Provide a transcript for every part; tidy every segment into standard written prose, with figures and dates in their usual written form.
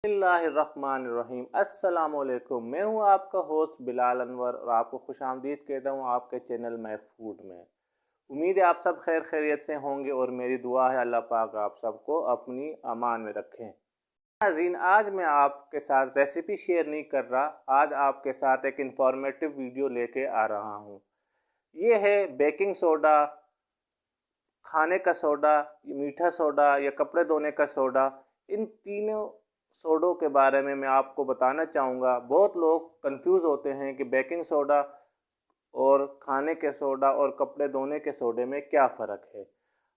बिस्मिल्लाहिर्रहमानिर्रहीम। अस्सलामुअलैकुम। मैं हूं आपका होस्ट बिलाल अनवर और आपको खुशामदीद कहता हूं आपके चैनल माय फूड में। उम्मीद है आप सब खैर खैरियत से होंगे और मेरी दुआ है अल्लाह पाक आप सबको अपनी अमान में रखें। नाज़रीन, आज मैं आपके साथ रेसिपी शेयर नहीं कर रहा, आज आपके साथ एक इंफॉर्मेटिव वीडियो लेके आ रहा हूँ। ये है बेकिंग सोडा, खाने का सोडा, मीठा सोडा या कपड़े धोने का सोडा। इन तीनों सोडों के बारे में मैं आपको बताना चाहूँगा। बहुत लोग कंफ्यूज होते हैं कि बेकिंग सोडा और खाने के सोडा और कपड़े धोने के सोडे में क्या फ़र्क है।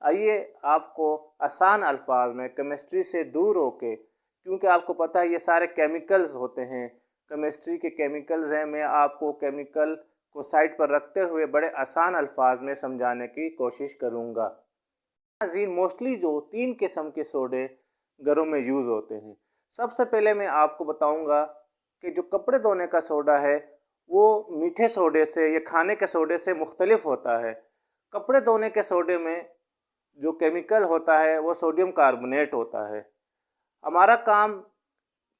आइए आपको आसान अल्फाज में केमिस्ट्री से दूर होके, क्योंकि आपको पता है ये सारे केमिकल्स होते हैं, केमिस्ट्री के केमिकल्स हैं, मैं आपको केमिकल को साइड पर रखते हुए बड़े आसान अल्फाज में समझाने की कोशिश करूँगा। नाज़रीन, मोस्टली जो 3 किस्म के सोडे घरों में यूज़ होते हैं। सबसे पहले मैं आपको बताऊंगा कि जो कपड़े धोने का सोडा है वो मीठे सोडे से या खाने के सोडे से मुख्तलिफ होता है। कपड़े धोने के सोडे में जो केमिकल होता है वो सोडियम कार्बोनेट होता है। हमारा काम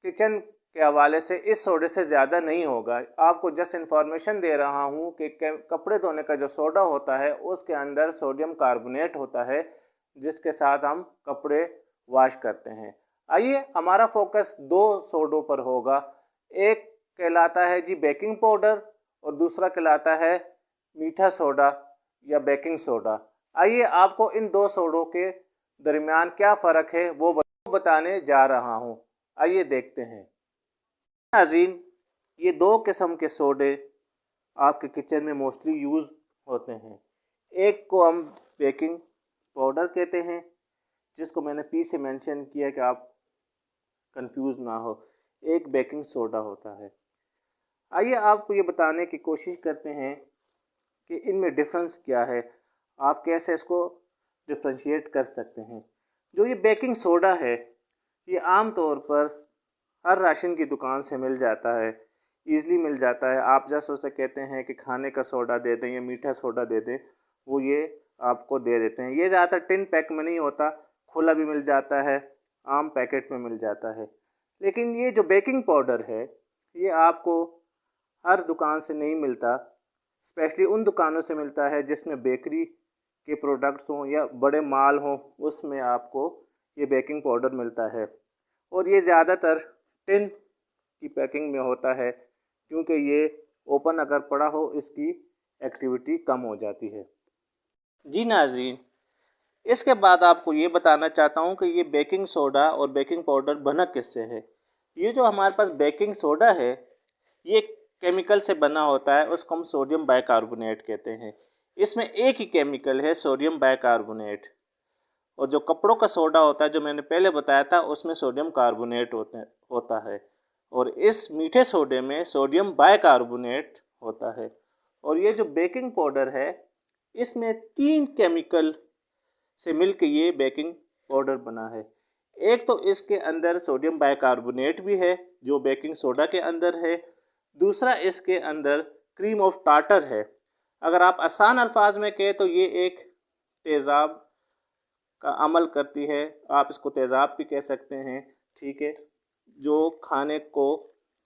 किचन के हवाले से इस सोडे से ज़्यादा नहीं होगा। आपको जस्ट इन्फॉर्मेशन दे रहा हूँ कि कपड़े धोने का जो सोडा होता है उसके अंदर सोडियम कार्बोनेट होता है, जिसके साथ हम कपड़े वॉश करते हैं। आइए हमारा फोकस 2 सोडों पर होगा। एक कहलाता है जी बेकिंग पाउडर और दूसरा कहलाता है मीठा सोडा या बेकिंग सोडा। आइए आपको इन 2 सोडों के दरमियान क्या फ़र्क है वो बताने जा रहा हूँ। आइए देखते हैं। नाज़रीन, ये 2 किस्म के सोडे आपके किचन में मोस्टली यूज़ होते हैं। एक को हम बेकिंग पाउडर कहते हैं, जिसको मैंने पी से मेंशन किया कि आप कंफ्यूज ना हो। एक बेकिंग सोडा होता है। आइए आपको ये बताने की कोशिश करते हैं कि इनमें डिफरेंस क्या है, आप कैसे इसको डिफ्रेंशिएट कर सकते हैं। जो ये बेकिंग सोडा है ये आम तौर पर हर राशन की दुकान से मिल जाता है, ईज़िली मिल जाता है। आप जैसे उसे कहते हैं कि खाने का सोडा दे दें या मीठा सोडा दे दें, वो ये आपको दे देते हैं। ये ज़्यादातर टिन पैक में नहीं होता, खुला भी मिल जाता है, आम पैकेट में मिल जाता है। लेकिन ये जो बेकिंग पाउडर है ये आपको हर दुकान से नहीं मिलता, स्पेशली उन दुकानों से मिलता है जिसमें बेकरी के प्रोडक्ट्स हों या बड़े माल हों, उसमें आपको ये बेकिंग पाउडर मिलता है। और ये ज़्यादातर टिन की पैकिंग में होता है, क्योंकि ये ओपन अगर पड़ा हो इसकी एक्टिविटी कम हो जाती है। जी नाज़रीन, इसके बाद आपको ये बताना चाहता हूँ कि ये बेकिंग सोडा और बेकिंग पाउडर बना किससे है। ये जो हमारे पास बेकिंग सोडा है ये केमिकल से बना होता है, उसको हम सोडियम बाइकार्बोनेट कहते हैं। इसमें एक ही केमिकल है, सोडियम बाइकार्बोनेट। और जो कपड़ों का सोडा होता है जो मैंने पहले बताया था उसमें सोडियम कार्बोनेट होता है। और इस मीठे सोडे में सोडियम बाइकार्बोनेट होता है। और ये जो बेकिंग पाउडर है इसमें 3 केमिकल से मिलकर ये बेकिंग पाउडर बना है। एक तो इसके अंदर सोडियम बाइकार्बोनेट भी है जो बेकिंग सोडा के अंदर है। दूसरा इसके अंदर क्रीम ऑफ टार्टर है। अगर आप आसान अल्फाज में कहें तो ये एक तेज़ाब का अमल करती है, आप इसको तेज़ाब भी कह सकते हैं, ठीक है, जो खाने को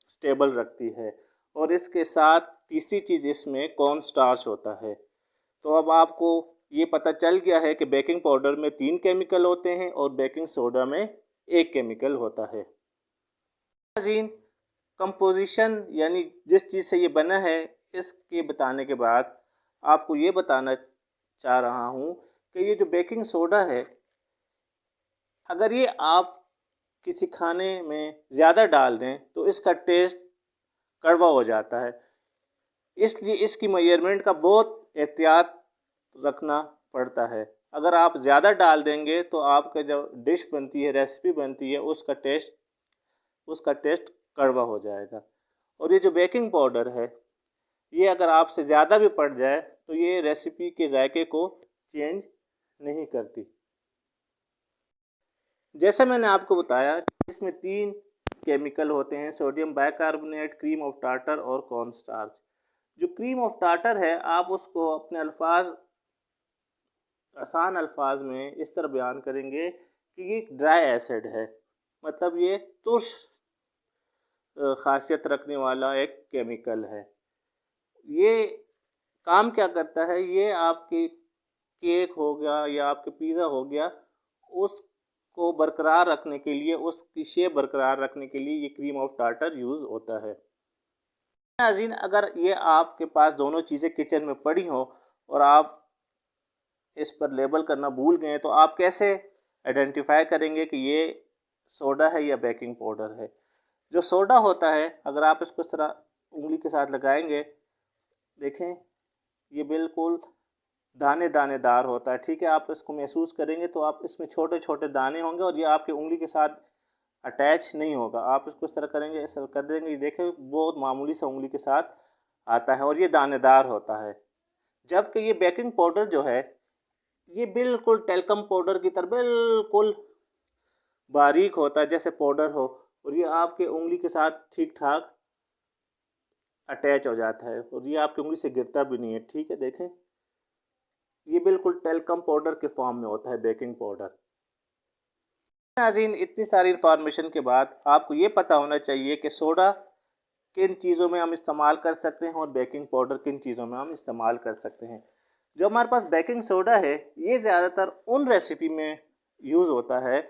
स्टेबल रखती है। और इसके साथ तीसरी चीज़ इसमें कॉर्न स्टार्च होता है। तो अब आपको ये पता चल गया है कि बेकिंग पाउडर में 3 केमिकल होते हैं और बेकिंग सोडा में 1 केमिकल होता है। नाज़रीन, कंपोजिशन यानी जिस चीज़ से ये बना है इसके बताने के बाद आपको ये बताना चाह रहा हूँ कि ये जो बेकिंग सोडा है अगर ये आप किसी खाने में ज़्यादा डाल दें तो इसका टेस्ट कड़वा हो जाता है। इसलिए इसकी मेजरमेंट का बहुत एहतियात रखना पड़ता है। अगर आप ज़्यादा डाल देंगे तो आपका जो डिश बनती है, रेसिपी बनती है, उसका टेस्ट कड़वा हो जाएगा। और ये जो बेकिंग पाउडर है ये अगर आपसे ज़्यादा भी पड़ जाए तो ये रेसिपी के जायके को चेंज नहीं करती। जैसे मैंने आपको बताया इसमें 3 केमिकल होते हैं, sodium bicarbonate, cream of tartar और कॉर्न स्टार्च। जो क्रीम ऑफ टार्टर है आप उसको अपने आसान अल्फाज में इस तरह बयान करेंगे कि ये ड्राई एसिड है। मतलब ये तुर्श खासियत रखने वाला एक केमिकल है। ये काम क्या करता है, ये आपके केक हो गया या आपके पिज़्ज़ा हो गया, उसको बरकरार रखने के लिए, उसकी शेप बरकरार रखने के लिए ये क्रीम ऑफ टार्टर यूज़ होता है। नाज़रीन, अगर ये आपके पास दोनों चीज़ें किचन में पड़ी हों और आप इस पर लेबल करना भूल गए, तो आप कैसे आइडेंटिफाई करेंगे कि ये सोडा है या बेकिंग पाउडर है। जो सोडा होता है, अगर आप इसको इस तरह उंगली के साथ लगाएंगे, देखें ये बिल्कुल दाने दानेदार होता है, ठीक है। आप इसको महसूस करेंगे तो आप इसमें छोटे छोटे दाने होंगे और ये आपकी उंगली के साथ अटैच नहीं होगा। आप इसको इस तरह करेंगे, इस तरह कर देंगे, देखें बहुत मामूली सा उंगली के साथ आता है और ये दानेदार होता है। जबकि ये बेकिंग पाउडर जो है, ये बिल्कुल टेल्कम पाउडर की तरह बिल्कुल बारीक होता है, जैसे पाउडर हो, और ये आपके उंगली के साथ ठीक ठाक अटैच हो जाता है और ये आपकी उंगली से गिरता भी नहीं है, ठीक है। देखें ये बिल्कुल टेल्कम पाउडर के फॉर्म में होता है बेकिंग पाउडर। नाज़रीन, इतनी सारी इन्फॉर्मेशन के बाद आपको ये पता होना चाहिए कि सोडा किन चीज़ों में हम इस्तेमाल कर सकते हैं और बेकिंग पाउडर किन चीज़ों में हम इस्तेमाल कर सकते हैं। जो हमारे पास बेकिंग सोडा है, ये ज़्यादातर उन रेसिपी में यूज़ होता है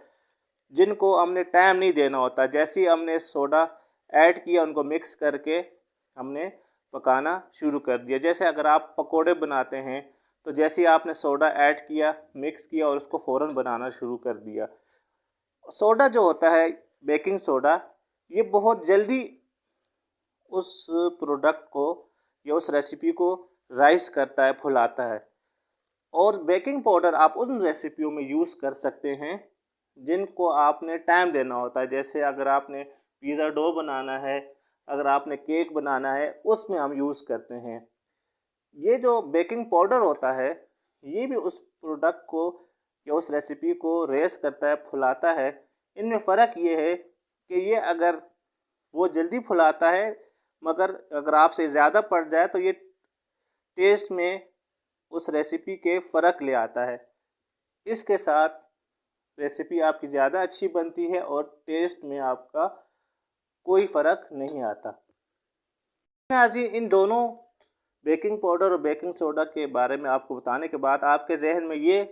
जिनको हमने टाइम नहीं देना होता। जैसे ही हमने सोडा ऐड किया, उनको मिक्स करके हमने पकाना शुरू कर दिया। जैसे अगर आप पकोड़े बनाते हैं, तो जैसे ही आपने सोडा ऐड किया, मिक्स किया और उसको फ़ौरन बनाना शुरू कर दिया। सोडा जो होता है, बेकिंग सोडा, ये बहुत जल्दी उस प्रोडक्ट को या उस रेसिपी को राइस करता है, फुलाता है। और बेकिंग पाउडर आप उन रेसिपियों में यूज़ कर सकते हैं जिनको आपने टाइम देना होता है। जैसे अगर आपने पिज़्ज़ा डो बनाना है, अगर आपने केक बनाना है, उसमें हम यूज़ करते हैं। ये जो बेकिंग पाउडर होता है, ये भी उस प्रोडक्ट को या उस रेसिपी को रेस करता है, फुलाता है। इनमें फ़र्क ये है कि ये अगर वो जल्दी फुलाता है, मगर अगर आपसे ज़्यादा पड़ जाए तो ये टेस्ट में उस रेसिपी के फ़र्क ले आता है। इसके साथ रेसिपी आपकी ज़्यादा अच्छी बनती है और टेस्ट में आपका कोई फ़र्क नहीं आता। नाज़रीन, इन दोनों बेकिंग पाउडर और बेकिंग सोडा के बारे में आपको बताने के बाद आपके जहन में ये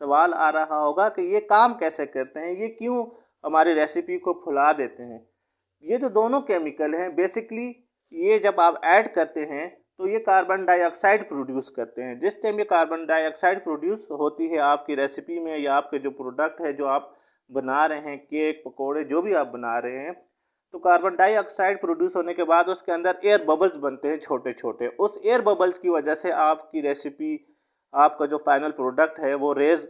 सवाल आ रहा होगा कि ये काम कैसे करते हैं, ये क्यों हमारी रेसिपी को फुला देते हैं। ये जो दोनों केमिकल हैं, बेसिकली ये जब आप ऐड करते हैं तो ये कार्बन डाइऑक्साइड प्रोड्यूस करते हैं। जिस टाइम ये कार्बन डाइऑक्साइड प्रोड्यूस होती है आपकी रेसिपी में या आपके जो प्रोडक्ट है जो आप बना रहे हैं, केक पकोड़े जो भी आप बना रहे हैं, तो कार्बन डाइऑक्साइड प्रोड्यूस होने के बाद उसके अंदर एयर बबल्स बनते हैं छोटे छोटे। उस एयर बबल्स की वजह से आपकी रेसिपी, आपका जो फाइनल प्रोडक्ट है वो रेज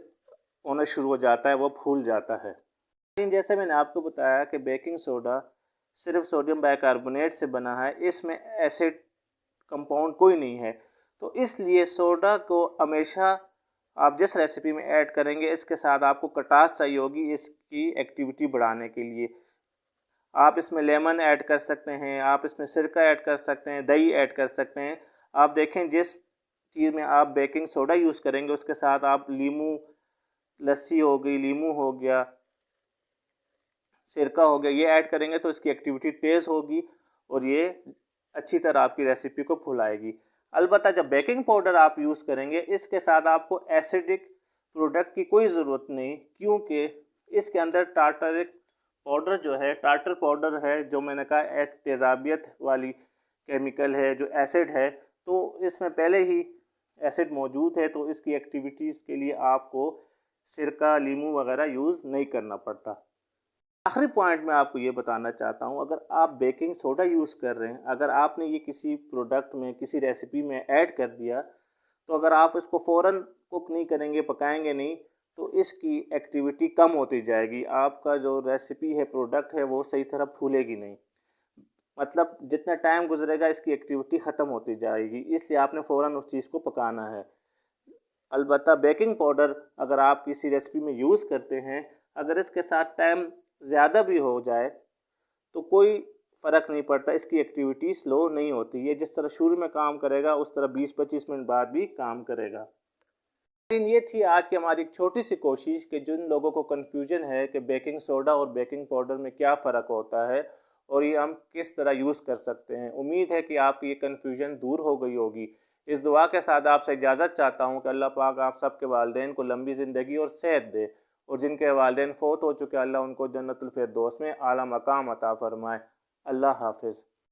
होना शुरू हो जाता है, वो फूल जाता है। लेकिन जैसे मैंने आपको बताया कि बेकिंग सोडा सिर्फ सोडियम बाइकार्बोनेट से बना है, इसमें एसिड कंपाउंड कोई नहीं है। तो इसलिए सोडा को हमेशा आप जिस रेसिपी में ऐड करेंगे, इसके साथ आपको खटास चाहिए होगी इसकी एक्टिविटी बढ़ाने के लिए। आप इसमें लेमन ऐड कर सकते हैं, आप इसमें सिरका ऐड कर सकते हैं, दही ऐड कर सकते हैं। आप देखें जिस चीज़ में आप बेकिंग सोडा यूज़ करेंगे उसके साथ आप लीमू, लस्सी हो गई, लीमू हो गया, सिरका हो गया, ये ऐड करेंगे तो इसकी एक्टिविटी तेज़ होगी और ये अच्छी तरह आपकी रेसिपी को फुलाएगी। अलबत्ता जब बेकिंग पाउडर आप यूज़ करेंगे, इसके साथ आपको एसिडिक प्रोडक्ट की कोई ज़रूरत नहीं, क्योंकि इसके अंदर टार्टरिक पाउडर जो है, टार्टर पाउडर है, जो मैंने कहा एक तेज़ाबियत वाली केमिकल है, जो एसिड है, तो इसमें पहले ही एसिड मौजूद है, तो इसकी एक्टिविटीज़ के लिए आपको सिरका, लीमू वगैरह यूज़ नहीं करना पड़ता। आखिरी पॉइंट मैं आपको ये बताना चाहता हूँ, अगर आप बेकिंग सोडा यूज़ कर रहे हैं, अगर आपने ये किसी प्रोडक्ट में, किसी रेसिपी में ऐड कर दिया, तो अगर आप इसको फ़ौरन कुक नहीं करेंगे, पकाएंगे नहीं, तो इसकी एक्टिविटी कम होती जाएगी। आपका जो रेसिपी है, प्रोडक्ट है, वो सही तरह फूलेगी नहीं। मतलब जितना टाइम गुजरेगा इसकी एक्टिविटी ख़त्म होती जाएगी, इसलिए आपने फ़ौरन उस चीज़ को पकाना है। अलबत्ता बेकिंग पाउडर अगर आप किसी रेसिपी में यूज़ करते हैं, अगर इसके साथ टाइम ज़्यादा भी हो जाए तो कोई फ़र्क नहीं पड़ता, इसकी एक्टिविटी स्लो नहीं होती है। जिस तरह शुरू में काम करेगा उस तरह 20-25 मिनट बाद भी काम करेगा। ये थी आज की हमारी एक छोटी सी कोशिश कि जिन लोगों को कन्फ्यूजन है कि बेकिंग सोडा और बेकिंग पाउडर में क्या फ़र्क होता है और ये हम किस तरह यूज़ कर सकते हैं, उम्मीद है कि आपकी ये कन्फ्यूजन दूर हो गई होगी। इस दुआ के साथ आपसे इजाज़त चाहता हूँ कि अल्लाह पाक आप सबके वालिदैन को लंबी ज़िंदगी और सेहत दे, और जिनके वालिदैन फ़ौत हो चुके अल्लाह उनको जन्नतुल फिरदौस में आला मकाम अता फ़रमाए। अल्लाह हाफ़िज़।